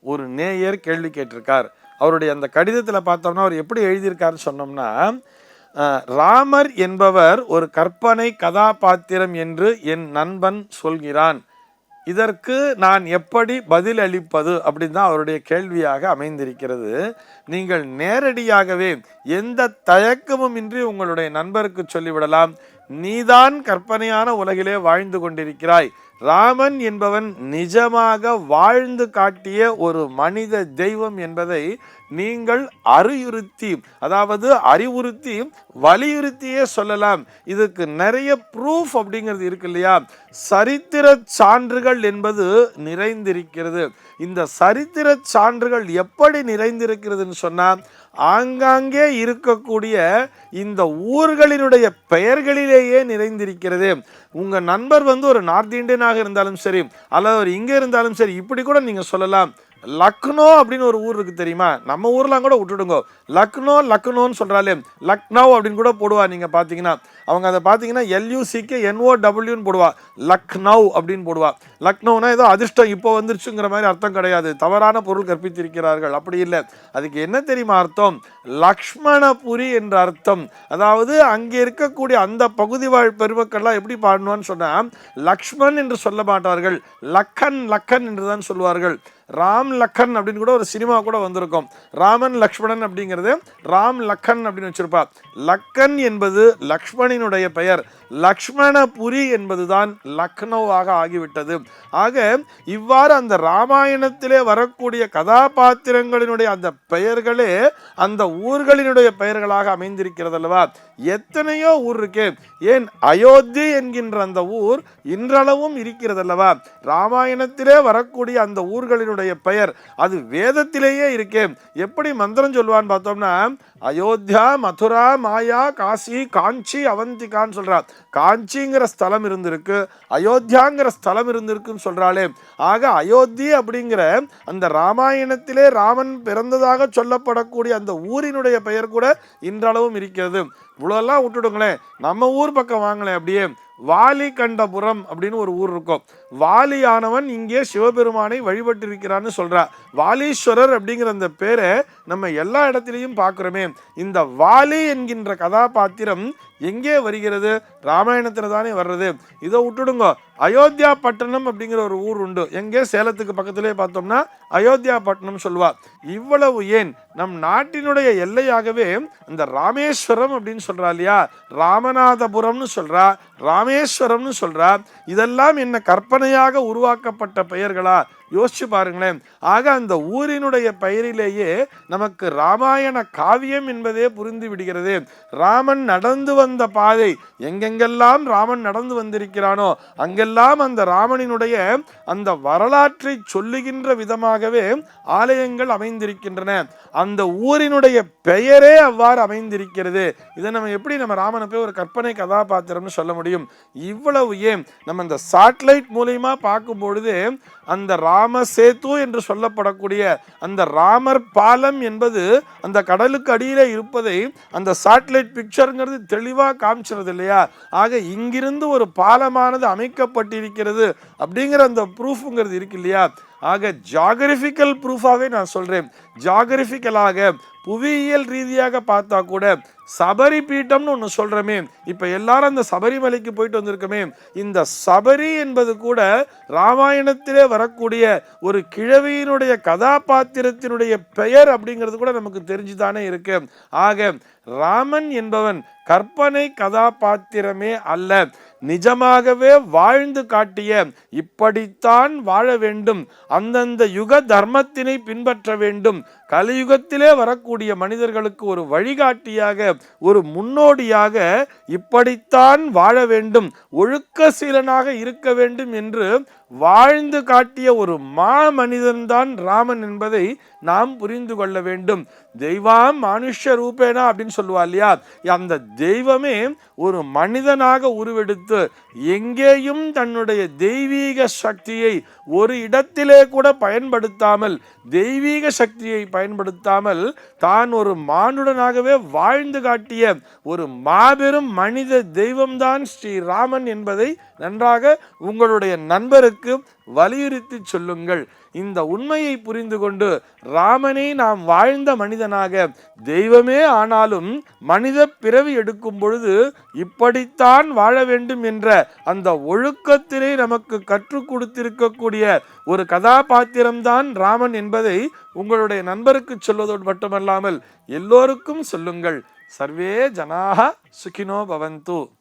ஒரு நேயர் கேள்வி கேட்டிருக்கார். அவருடைய அந்த கடிதத்தில் பார்த்தோம்னா அவர் எப்படி எழுதியிருக்காருன்னு சொன்னோம்னா, ராமர் என்பவர் ஒரு கற்பனை கதாபாத்திரம் என்று என் நண்பன் சொல்கிறான், இதற்கு நான் எப்படி பதில் அளிப்பது அப்படின்னு தான் அவருடைய கேள்வியாக அமைந்திருக்கிறது. நீங்கள் நேரடியாகவே எந்த தயக்கமும் இன்றி உங்களுடைய நண்பருக்கு சொல்லிவிடலாம், நீதான் கற்பனையான உலகிலே வாழ்ந்து கொண்டிருக்கிறாய், ராமன் என்பவன் நிஜமாக வாழ்ந்து காட்டிய ஒரு மனித தெய்வம் என்பதை நீங்கள் அறிவுறுத்தி வலியுறுத்தியே சொல்லலாம். இதுக்கு நிறைய ப்ரூஃப் அப்படிங்கிறது இருக்கு இல்லையா, சரித்திர சான்றுகள் என்பது நிறைந்திருக்கிறது. இந்த சரித்திர சான்றுகள் எப்படி நிறைந்திருக்கிறதுன்னு சொன்னா, ஆங்காங்கே இருக்கக்கூடிய இந்த ஊர்களினுடைய பெயர்களிலேயே நிறைந்திருக்கிறது. உங்க நண்பர் ஒரு நார்த் இந்தியனாக இருந்தாலும் சரி, அல்லது ஒரு இங்கே இருந்தாலும் சரி, இப்படி கூட நீங்க சொல்லலாம், லக்னோ அப்படின்னு ஒரு ஊர் இருக்கு தெரியுமா, நம்ம ஊர்லாம் கூட விட்டுடுங்க, லக்னோன்னு சொல்றாலே லக்னோ அப்படின்னு கூட போடுவா. நீங்க பாத்தீங்கன்னா அவங்க அதை பார்த்தீங்கன்னா LUCKNOWன்னு போடுவா, லக்னோ அப்படின்னு போடுவா. லக்னோனா ஏதோ அதிர்ஷ்டம் இப்போ வந்துருச்சுங்கிற மாதிரி அர்த்தம் கிடையாது, தவறான பொருள் கற்பித்திருக்கிறார்கள். அப்படி இல்லை, அதுக்கு என்ன தெரியுமா அர்த்தம், லக்ஷ்மணபுரி என்ற அர்த்தம். அதாவது அங்கே இருக்கக்கூடிய அந்த பகுதி வாழ் பெருமக்கள்லாம் எப்படி பாடணும்னு சொன்னா, லக்ஷ்மண் என்று சொல்ல மாட்டார்கள், லக்கன் என்று தான் சொல்வார்கள். ராம் லக்கன் அப்படின்னு கூட ஒரு சினிமா கூட வந்திருக்கும். ராமன் லக்ஷ்மணன் அப்படிங்கிறது ராம் லக்கன் அப்படின்னு வச்சிருப்பா. லக்கன் என்பது லக்ஷ்மணனுடைய பெயர், லக்ஷ்மணபுரி என்பதுதான் லக்னோவாக ஆகிவிட்டது. ஆக இவ்வாறு அந்த ராமாயணத்திலே வரக்கூடிய கதாபாத்திரங்களினுடைய அந்த பெயர்களே அந்த ஊர்களினுடைய பெயர்களாக அமைந்திருக்கிறது அல்லவா. எத்தனையோ ஊர் இருக்கு, ஏன் அயோத்தி என்கின்ற அந்த ஊர் இன்றளவும் இருக்கிறது அல்லவா. ராமாயணத்திலே வரக்கூடிய அந்த ஊர்களினுடைய பெயர் அது வேதத்திலேயே இருக்கே. எப்படி மந்திரம் சொல்லுவான்னு பார்த்தோம்னா, அயோத்தியா, மதுரா, மாயா, காசி, காஞ்சி, அவந்திகான்னு சொல்றார். காஞ்சிங்கிற ஸ்தலம் இருந்திருக்கு, அயோத்தியாங்கிற ஸ்தலம் இருந்திருக்குன்னு சொல்றாளே. ஆக அயோத்தி அப்படிங்கிற அந்த ராமாயணத்திலே ராமன் பிறந்ததாக சொல்லப்படக்கூடிய அந்த ஊரினுடைய பெயர் கூட இன்றளவும் இருக்கிறது. இவ்வளோலாம் விட்டுடுங்களேன், நம்ம ஊர் பக்கம் வாங்களேன், அப்படியே வாலி கண்டபுரம் அப்படின்னு ஒரு ஊர் இருக்கும். வாலியானவன் இங்கே சிவபெருமானை வழிபட்டிருக்கிறான்னு சொல்றா. வாலீஸ்வரர் அப்படிங்கிற அந்த பேரை நம்ம எல்லா இடத்திலையும் பார்க்கிறோமே. இந்த வாலி என்கின்ற கதாபாத்திரம் எங்கே வருகிறது, ராமாயணத்துல தானே வர்றது. இதை விட்டுடுங்க, அயோத்தியா பட்டணம் அப்படிங்கிற ஒரு ஊர் உண்டு, எங்கே சேலத்துக்கு பக்கத்திலே பார்த்தோம்னா அயோத்தியா பட்டணம் சொல்லுவா. இவ்வளவு ஏன் நம் நாட்டினுடைய எல்லையாகவே அந்த ராமேஸ்வரம் அப்படின்னு சொல்றா இல்லையா, ராமநாதபுரம்னு சொல்றா, ராமேஸ்வரம்னு சொல்றா. இதெல்லாம் என்ன கற்பனையாக உருவாக்கப்பட்ட பெயர்களா? யோசிச்சு பாருங்களேன். ஆக அந்த ஊரினுடைய பெயரிலேயே நமக்கு ராமாயண காவியம் என்பதே புரிந்து விடுகிறது. ராமன் நடந்து வந்த பாதை, எங்கெங்கெல்லாம் ராமன் நடந்து வந்திருக்கிறானோ அங்கெல்லாம் அந்த ராமனினுடைய அந்த வரலாற்றை சொல்லுகின்ற விதமாகவே ஆலயங்கள் அமைந்திருக்கின்றன. அந்த ஊரினுடைய பெயரே அவ்வாறு அமைந்திருக்கிறது. இதை நம்ம எப்படி நம்ம ராமனை போய் ஒரு கற்பனை கதாபாத்திரம்னு சொல்ல முடியும்? இவ்வளவு ஏன் நம்ம இந்த சாட்டலைட் மூலமா பார்க்கும் பொழுது அந்த ராம சேது என்று சொல்லப்படக்கூடிய அந்த ராமர் பாலம் என்பது அந்த கடலுக்கு அடியிலே இருப்பதை அந்த சாட்டலைட் பிக்சருங்கிறது தெளிவாக காமிச்சிருது இல்லையா. ஆக இங்கிருந்து ஒரு பாலமானது அமைக்கப்பட்டிருக்கிறது அப்படிங்கிற அந்த ப்ரூஃப்ங்கிறது இருக்கு இல்லையா. ஆக ஜாகிரபிக்கல் ப்ரூஃபாவே நான் சொல்றேன், ஜாகிரபிக்கலாக புவியியல் ரீதியாக பார்த்தா கூட சபரி பீட்டம்னு ஒன்று சொல்றமே, இப்ப எல்லாரும் அந்த சபரிமலைக்கு போயிட்டு வந்திருக்கமே, இந்த சபரி என்பது கூட ராமாயணத்திலே வரக்கூடிய ஒரு கிழவியினுடைய கதாபாத்திரத்தினுடைய பெயர் அப்படிங்கிறது கூட நமக்கு தெரிஞ்சுதானே இருக்கு. ஆக ராமன் என்பவன் கற்பனை கதாபாத்திரமே அல்ல, நிஜமாகவே வாழ்ந்து காட்டிய, இப்படித்தான் வாழ வேண்டும், அந்தந்த யுக தர்மத்தினை பின்பற்ற வேண்டும், கலியுகத்திலே வரக்கூடிய மனிதர்களுக்கு ஒரு வழிகாட்டியாக ஒரு முன்னோடியாக இப்படித்தான் வாழ வேண்டும், ஒழுக்க சீலனாக இருக்க வேண்டும் என்று வாழ்ந்து காட்டிய ஒரு மனிதன்தான் ராமன் என்பதை நாம் புரிந்து கொள்ள வேண்டும். தெய்வம் மனுஷ ரூபேனா அப்படின்னு சொல்லுவா இல்லையா, அந்த தெய்வமே ஒரு மனிதனாக உருவெடுத்து எங்கேயும் தன்னுடைய தெய்வீக சக்தியை ஒரு இடத்திலே கூட பயன்படுத்தாமல், தெய்வீக சக்தியை பயன்படுத்தாமல் தான் ஒரு மானுடனாகவே வாழ்ந்து காட்டிய ஒரு மாபெரும் மனித தெய்வம்தான் ஸ்ரீராமன் என்பதை நன்றாக உங்களுடைய நண்பருக்கு நண்பர்களுக்கு வலியுறுத்தி சொல்லுங்கள். இந்த உண்மையை புரிந்து கொண்டு ராமனே நாம் வாழ்ந்த மனிதனாக தெய்வமே ஆனாலும் மனித பிறவி எடுக்கும் பொழுது இப்படித்தான் வாழ வேண்டும் என்ற அந்த ஒழுக்கத்திலே நமக்கு கற்றுக் கொடுத்திருக்கக்கூடிய ஒரு கதாபாத்திரம்தான் ராமன் என்பதை உங்களுடைய நண்பருக்கு சொல்வதோடு மட்டுமல்லாமல் எல்லோருக்கும் சொல்லுங்கள். சர்வே ஜனாக சுகினோ பவந்து.